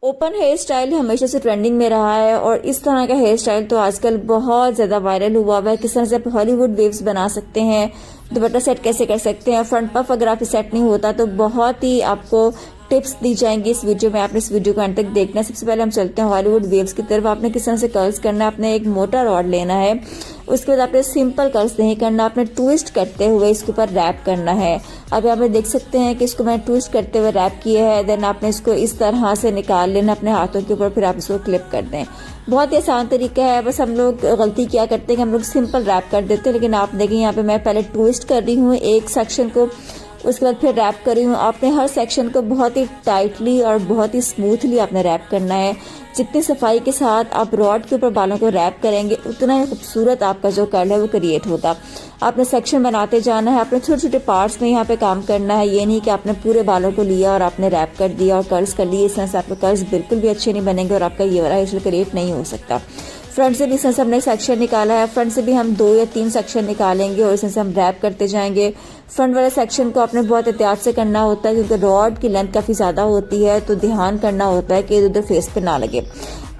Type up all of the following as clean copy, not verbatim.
Open hair style हमेशा से trending में रहा है और इस तरह का हेयर स्टाइल तो आजकल बहुत ज्यादा वायरल हुआ है। किस तरह से आप हॉलीवुड वेव्स बना सकते हैं, दुपट्टा सेट कैसे कर सकते हैं, फ्रंट पफ अगर आप सेट नहीं होता तो बहुत ही आपको टिप्स दी जाएंगी इस वीडियो में। आपने इस वीडियो को अंत तक देखना है। सबसे पहले हम चलते हैं हॉलीवुड वेव्स की तरफ। आपने किस तरह से कर्ल्स करना है, आपने एक मोटा रॉड लेना है, उसके बाद आपने सिंपल कर्ल्स नहीं करना, आपने ट्विस्ट करते हुए इसके ऊपर रैप करना है। अब यहाँ पे देख सकते हैं कि इसको मैंने ट्विस्ट करते हुए रैप किया है। देन आपने इसको इस तरह से निकाल लेना अपने हाथों के ऊपर, फिर आप इसको क्लिप कर दें। बहुत ही आसान तरीका है। बस हम लोग गलती क्या करते हैं कि हम लोग सिंपल रैप कर देते हैं, लेकिन आप देखें यहाँ पे मैं पहले ट्विस्ट कर रही हूँ एक सेक्शन को, उसके बाद फिर रैप कर रही हूँ। आपने हर सेक्शन को बहुत ही टाइटली और बहुत ही स्मूथली आपने रैप करना है। जितनी सफाई के साथ आप रॉड के ऊपर बालों को रैप करेंगे उतना ही खूबसूरत आपका जो कर्ल है वो क्रिएट होगा। आपने सेक्शन बनाते जाना है, आपने छोटे छोटे पार्ट्स में यहाँ पे काम करना है। ये नहीं कि आपने पूरे बालों को लिया और आपने रैप कर दिया और कर्ल्स कर लिए। इस तरह से आपके कर्ल्स बिल्कुल भी अच्छे नहीं बनेंगे और आपका ये वाला हेयर स्टाइल क्रिएट नहीं हो सकता। फ्रंट से भी इस तरह से हमने सेक्शन निकाला है, फ्रंट से भी हम 2 या 3 सेक्शन निकालेंगे और इस तरह से हम रैप करते जाएंगे। फ्रंट वाले सेक्शन को आपने बहुत एहतियात से करना होता है क्योंकि रॉड की लेंथ काफी ज्यादा होती है, तो ध्यान करना होता है कि इधर उधर फेस पे ना लगे।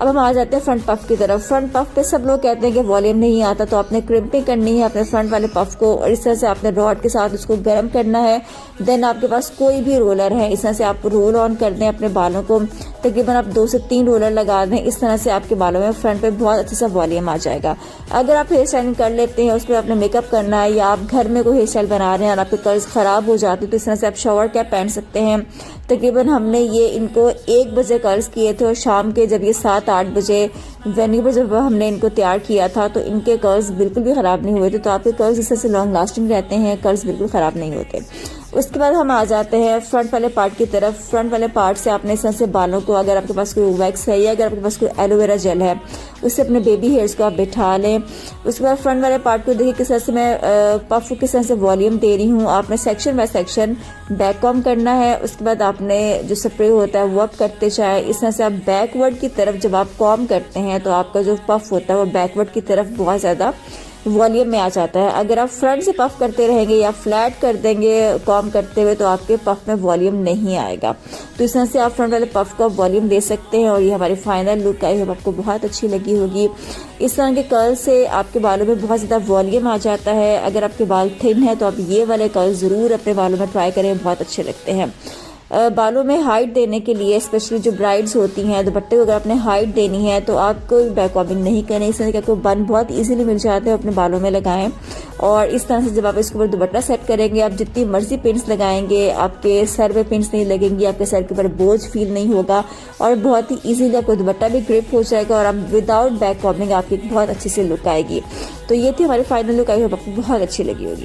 अब हम आ जाते हैं फ्रंट पफ की तरफ। फ्रंट पफ पे सब लोग कहते हैं कि वॉल्यूम नहीं आता, तो आपने क्रिम्पिंग करनी है अपने फ्रंट वाले पफ को और इस तरह से आपने रॉड के साथ उसको गर्म करना है। देन आपके पास कोई भी रोलर है, इस तरह से आप रोल ऑन कर दें अपने बालों को। तकरीबन आप 2 से 3 रोलर लगा दें। इस तरह से आपके बालों में फ्रंट पे बहुत अच्छा सा वॉल्यूम आ जाएगा। अगर आप हेयर स्टाइलिंग कर लेते हैं, उसके बाद आपने मेकअप करना है या आप घर में कोई हेयर स्टाइल बना रहे हैं और आपके कर्ल्स खराब हो जाते हैं, तो इस तरह से आप शॉवर कैप पहन सकते हैं। तकरीबन हमने ये इनको 1 बजे कर्ल्स किए थे और शाम के जब ये 7-8 बजे वेन्यू पर जब हमने इनको तैयार किया था तो इनके कर्ल्स बिल्कुल भी ख़राब नहीं हुए थे। तो आपके कर्ल्स इस तरह से लॉन्ग लास्टिंग रहते हैं, कर्ल्स बिल्कुल ख़राब नहीं होते। उसके बाद हम आ जाते हैं फ्रंट वाले पार्ट की तरफ। फ्रंट वाले पार्ट से आपने इस तरह से बालों को, अगर आपके पास कोई वैक्स है या अगर आपके पास कोई एलोवेरा जेल है, उससे अपने बेबी हेयर्स को आप बिठा लें। उसके बाद फ्रंट वाले पार्ट को देखिए किस तरह से मैं पफ किस तरह से वॉल्यूम दे रही हूँ। आपने section by section back com करना है। उसके बाद आपने जो स्प्रे होता है वो आप करते जाए। इस तरह से आप बैकवर्ड की तरफ जब आप कॉम करते हैं तो आपका जो पफ होता है वो बैकवर्ड की तरफ बहुत ज़्यादा वॉल्यूम में आ जाता है। अगर आप फ्रंट से पफ करते रहेंगे या फ्लैट कर देंगे कॉम करते हुए तो आपके पफ में वॉल्यूम नहीं आएगा। तो इस तरह से आप फ्रंट वाले पफ को वॉल्यूम दे सकते हैं और ये हमारी फाइनल लुक आई होप आपको बहुत अच्छी लगी होगी। इस तरह के कर्ल से आपके बालों में बहुत ज़्यादा वॉल्यूम आ जाता है। अगर आपके बाल थिन है तो आप ये वाले कर्ल ज़रूर अपने बालों में ट्राई करें, बहुत अच्छे लगते हैं। बालों में हाइट देने के लिए स्पेशली जो ब्राइड्स होती हैं, दुपट्टे को अगर आपने हाइट देनी है तो आप कोई बैक कॉमिंग नहीं करें। इस तरह का बन बहुत इजीली मिल जाते हैं, अपने बालों में लगाएं। और इस तरह से जब आप इसके ऊपर दुपट्टा सेट करेंगे, आप जितनी मर्जी पिन्स लगाएंगे आपके सर पे पिन्स नहीं लगेंगी, आपके सर के ऊपर बोझ फील नहीं होगा और बहुत ही इजीली आपको दुपट्टा भी ग्रिप हो जाएगा और आप विदाउट बैक कॉमिंग आपकी बहुत अच्छी सी लुक आएगी। तो ये थी हमारी फाइनल लुक, आई होप आपको बहुत अच्छी लगी होगी।